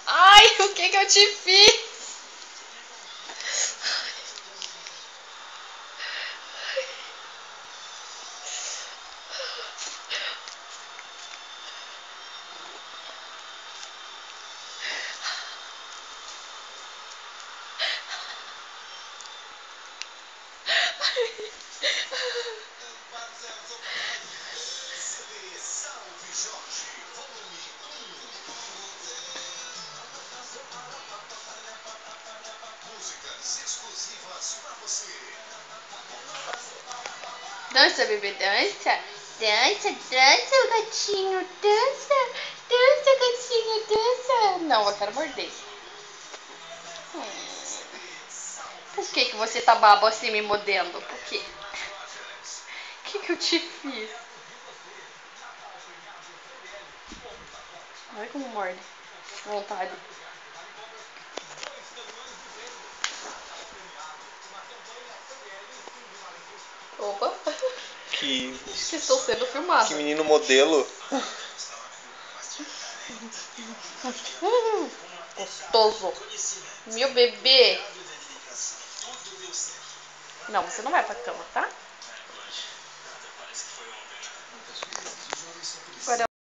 Ai, o que que eu te fiz? Dança, bebê, dança. Dança, dança, gatinho, dança. Dança, gatinho, dança. Não, eu quero morder. Por que que você tá babo assim me mordendo? Por quê? O que que eu te fiz? Olha como morde. Vontade. Opa. Que Acho que estou sendo filmado. menino modelo. Gostoso. Meu bebê. Não, você não vai pra cama, tá? Agora